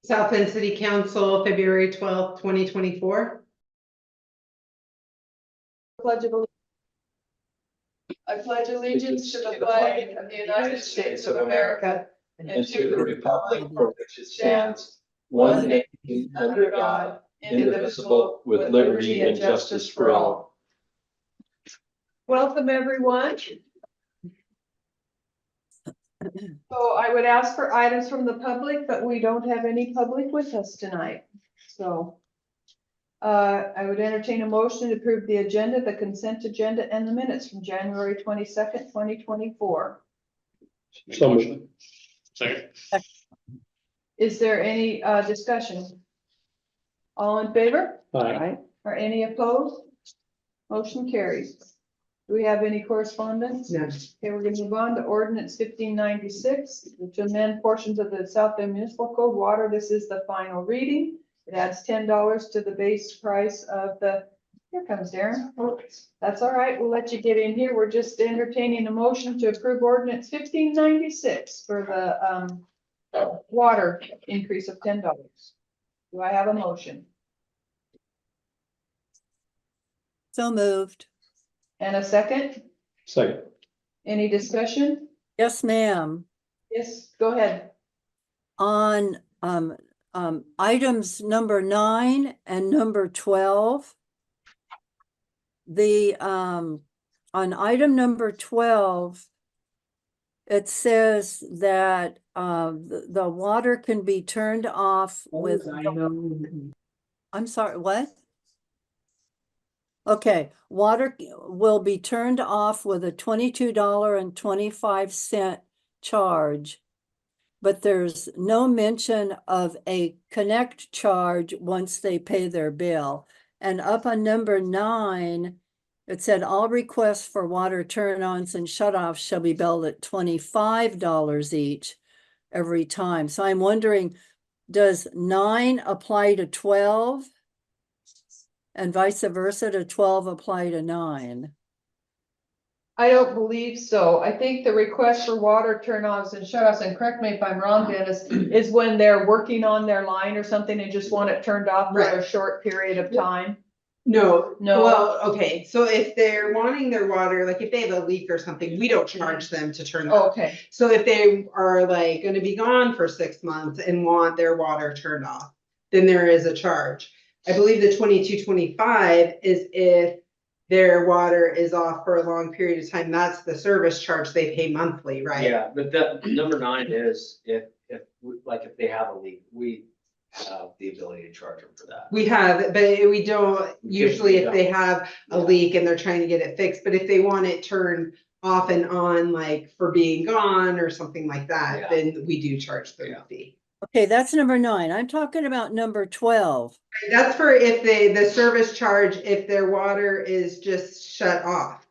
South Bend City Council, February 12th, 2024. Pledge of Allegiance. I pledge allegiance to the flag of the United States of America and to the republic for which it stands, one nation under God, indivisible, with liberty and justice for all. Welcome, everyone. So I would ask for items from the public, but we don't have any public with us tonight. So I would entertain a motion to approve the agenda, the consent agenda, and the minutes from January 22nd, 2024. So moved. Second. Is there any discussion? All in favor? Aye. Or any opposed? Motion carries. Do we have any correspondence? No. Okay, we're gonna move on to ordinance 1596, to amend portions of the South Bend Municipal Code water. This is the final reading. It adds $10 to the base price of the, here comes Darren. That's all right, we'll let you get in here. We're just entertaining a motion to approve ordinance 1596 for the water increase of $10. Do I have a motion? So moved. And a second? Second. Any discussion? Yes, ma'am. Yes, go ahead. On items number 9 and number 12. The on item number 12, it says that the water can be turned off with, I'm sorry, what? Okay, water will be turned off with a $22.25 charge, but there's no mention of a connect charge once they pay their bill. And up on number 9, it said all requests for water turn-ons and shut-offs shall be billed at $25 each every time. So I'm wondering, does 9 apply to 12? And vice versa, to 12 apply to 9? I don't believe so. I think the request for water turn-offs and shut-offs, and correct me if I'm wrong, Dennis, is when they're working on their line or something and just want it turned off for a Right. short period of time. No. No. Well, okay, so if they're wanting their water, like if they have a leak or something, we don't charge them to turn it off. Okay, So if they are like gonna be gone for 6 months and want their water turned off, then there is a charge. I believe the 2225 is if their water is off for a long period of time, that's the service charge they pay monthly, right? Yeah, but that number 9 is if they have a leak, we have the ability to charge them for that. We have, but we don't, usually if they have a Yeah. leak and they're trying to get it fixed, but if they want it turned off and on, like for being gone or something like that, Yeah. then we do charge them a Yeah. fee. Okay, that's number 9. I'm talking about number 12. That's for if the service charge, if their water is just shut off.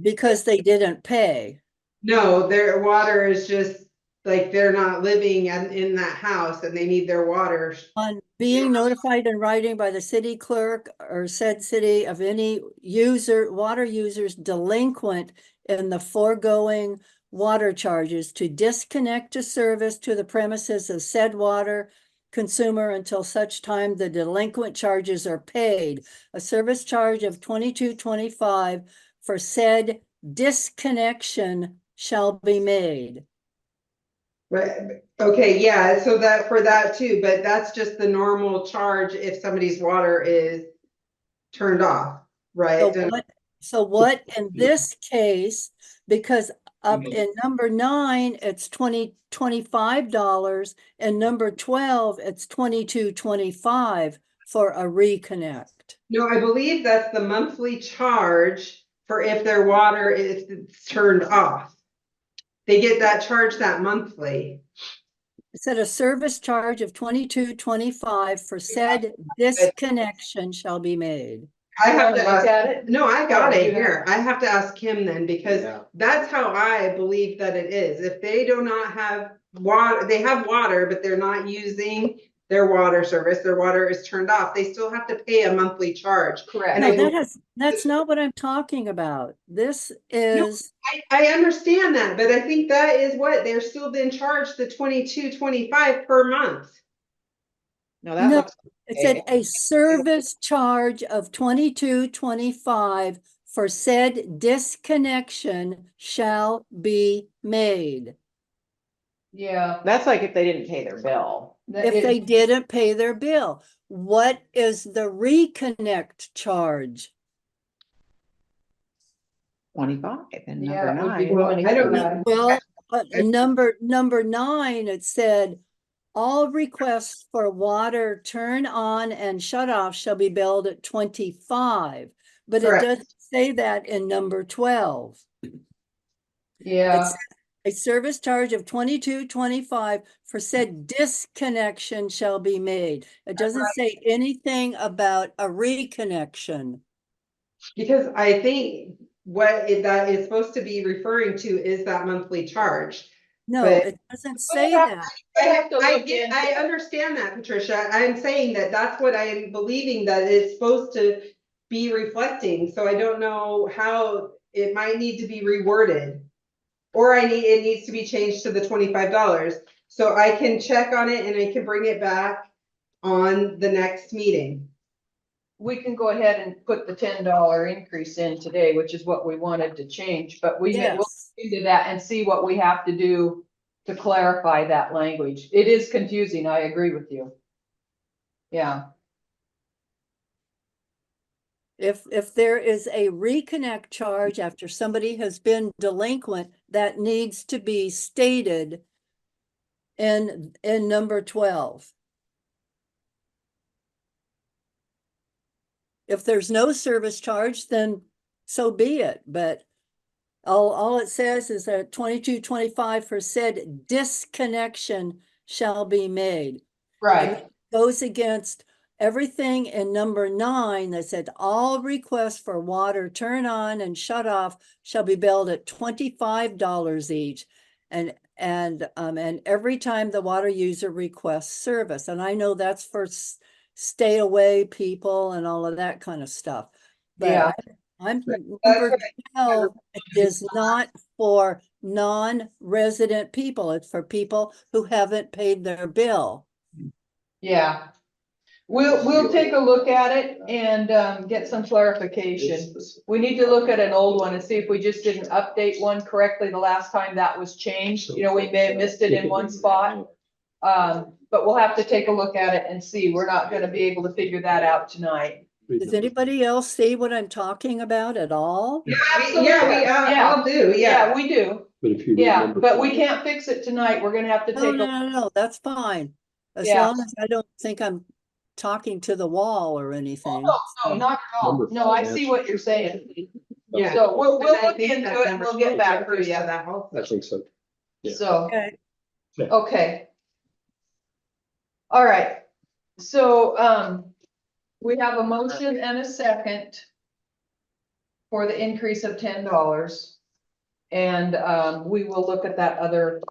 Because they didn't pay. No, their water is just like they're not living in that house and they need their water. On being notified in writing by the city clerk or said city of any water users delinquent in the foregoing water charges to disconnect a service to the premises of said water consumer until such time the delinquent charges are paid. A service charge of $22.25 for said disconnection shall be made. Right, okay, yeah, so that for that too, but that's just the normal charge if somebody's water is turned off, right? So what in this case, because up in number 9, it's $25, and number 12, it's $22.25 for a reconnect. No, I believe that's the monthly charge for if their water is turned off. They get that charge that monthly. It said a service charge of $22.25 for said disconnection shall be made. I have to Look ask, at it. no, I got Oh, you it here. I have to ask Kim then, because Yeah. that's how I believe that it is. If they do not have water, they have water, but they're not using their water service, their water is turned off, they still have to pay a monthly charge. correct. And No, that's not what I'm talking about. This is, I understand that, but I think that is what they're still being charged the $22.25 per month. No, that No, looks, it said a service charge of $22.25 for said disconnection shall be made. Yeah. that's like if they didn't pay their bill. If they didn't pay their bill. What is the reconnect charge? 25 and Yeah, number it would be 9. Well, I don't 25. know. Well, I- number 9, it said, all requests for water turn on and shut off shall be billed at 25. But it Correct. doesn't say that in number 12. Yeah, It's a service charge of $22.25 for said disconnection shall be made. It doesn't say anything about a reconnection. Because I think that is supposed to be referring to is that monthly charge. No, But- it doesn't say have- that. I have to I look get, into I it. understand that, Patricia. I'm saying that that's what I am believing that it's supposed to be reflecting. So I don't know how it might need to be reworded. Or it needs to be changed to the $25. So I can check on it and I can bring it back on the next meeting. We can go ahead and put the $10 increase in today, which is what we wanted to change, but we'll Yes. into that and see what we have to do to clarify that language. It is confusing, I agree with you. Yeah, If there is a reconnect charge after somebody has been delinquent, that needs to be stated in number 12. If there's no service charge, then so be it, but all it says is that 22.25 for said disconnection shall be made. right. Goes against everything in number 9 that said all requests for water turn on and shut off shall be billed at $25 each. And every time the water user requests service. And I know that's for stay away people and all of that kind of stuff. Yeah. But I'm number 12 is not for non-resident people. It's for people who haven't paid their bill. Yeah. We'll take a look at it and get some clarification. We need to look at an old one and see if we just didn't update one correctly the last time that was changed. You know, we may have missed it in one spot. But we'll have to take a look at it and see. We're not gonna be able to figure that out tonight. Does anybody else see what I'm talking about at all? Yeah, I'll do, Yeah, we do. But if you. Yeah, remember- but we can't fix it tonight. We're gonna have to No, take no, a, no, that's fine. As Yeah. long as I don't think I'm talking to the wall or anything. no, not at all. No, I see what you're saying. Yeah. So we'll And I look think into that it and number we'll get 12 back to refers you. that also. I think so. Yeah. So, Okay, okay. All right, so, we have a motion and a second for the increase of $10. And, we will look at that other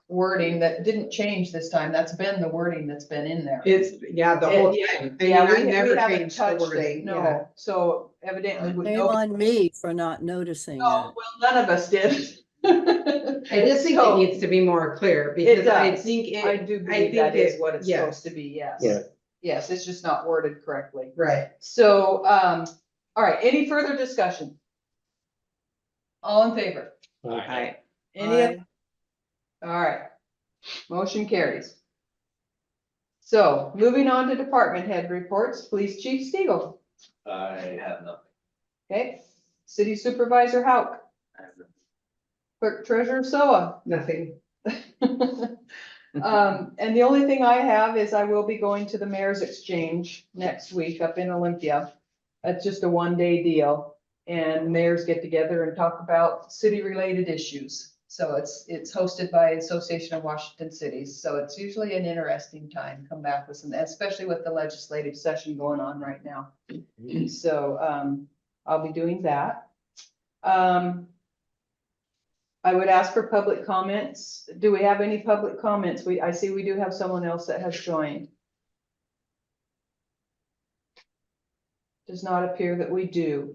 wording that didn't change this time. That's been the wording that's been in there. It's, yeah, the whole Yeah, thing. I mean, Yeah, I we never haven't changed the touched it, wording. Yeah. no, so evidently. shame on me for not noticing No, it. well, none of us did. I just think So- it needs to be more clear because I does. think it. I do I believe think that is it- what it's yes. supposed to be, yes. Right. Yes, it's just not worded correctly. Right. So, all right, any further discussion? All in favor? Aye. Any, Aye. all right, motion carries. So, moving on to department head reports, Police Chief Steele, I have nothing. okay? City Supervisor Hauk, I have nothing. Clerk Treasurer Soa. Nothing. And the only thing I have is I will be going to the Mayor's Exchange next week up in Olympia. That's just a 1-day deal, and mayors get together and talk about city-related issues. So it's hosted by Association of Washington Cities, so it's usually an interesting time, come back with some, especially with the legislative session going on right now. So, I'll be doing that. I would ask for public comments. Do we have any public comments? I see we do have someone else that has joined. Does not appear that we do.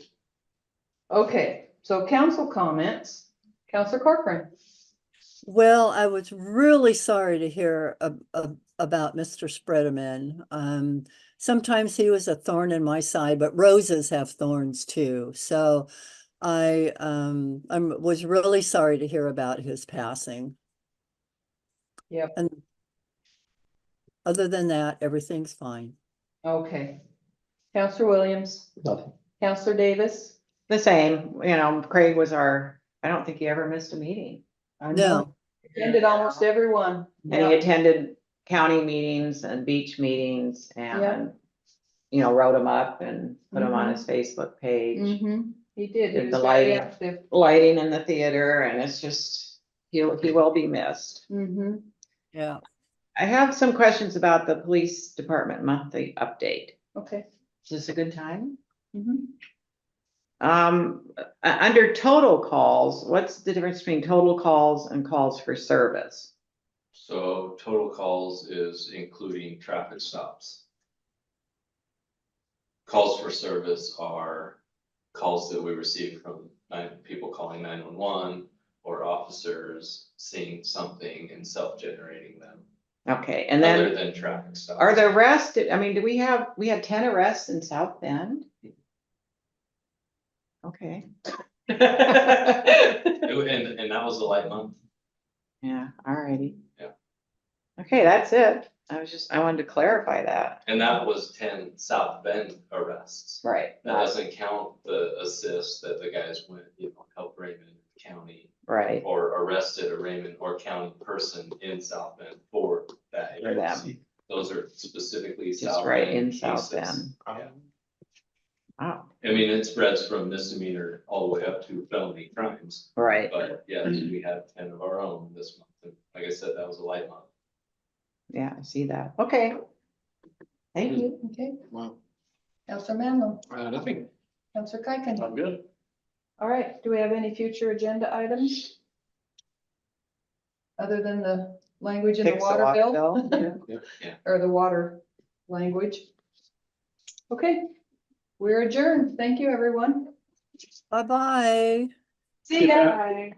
Okay, so council comments. Counselor Corcoran. Well, I was really sorry to hear about Mr. Spreadman. Sometimes he was a thorn in my side, but roses have thorns too. So I was really sorry to hear about his passing. Yep, And other than that, everything's fine. okay. Counselor Williams, Nothing. Counselor Davis. The same, you know, Craig was I don't think he ever missed a meeting. I No. know, attended almost every one. And he attended county meetings and beach meetings Yeah. and, you know, wrote them up and put them on his Facebook page. Mm-hmm, he did, he Did was the very lighting. active. Lighting in the theater, and it's just, he will be missed. Mm-hmm, Yeah. I have some questions about the police department monthly update. okay. Is this a good time? Mhm. Under total calls, what's the difference between total calls and calls for service? So total calls is including traffic stops. Calls for service are calls that we receive from people calling 911 or officers seeing something and self-generating them, Okay, and other then than traffic stops. are the arrests, I mean, we had 10 arrests in South Bend? Okay, And that was a light month. yeah, alrighty. Yeah. Okay, that's it. I wanted to clarify that. And that was 10 South Bend arrests. Right. That doesn't count the assist that the guys went, help Raymond County Right, or arrested a Raymond or county person in South Bend for that. for area. them, Those are specifically just South right Bend in South cases. Bend. Yeah. Wow, I mean, it spreads from misdemeanor all the way up to felony crimes, right, but yes, we have 10 of our own this month. And like I said, that was a light month. yeah, I see that. Okay. Thank you. Okay, Wow. Counselor Manley, Nothing. Counselor Kuiken. I'm good. All right, do we have any future agenda items? Other than the language in the Fix water bill? bill. Or the water language? Okay, we're adjourned. Thank you, everyone. Bye-bye. See ya.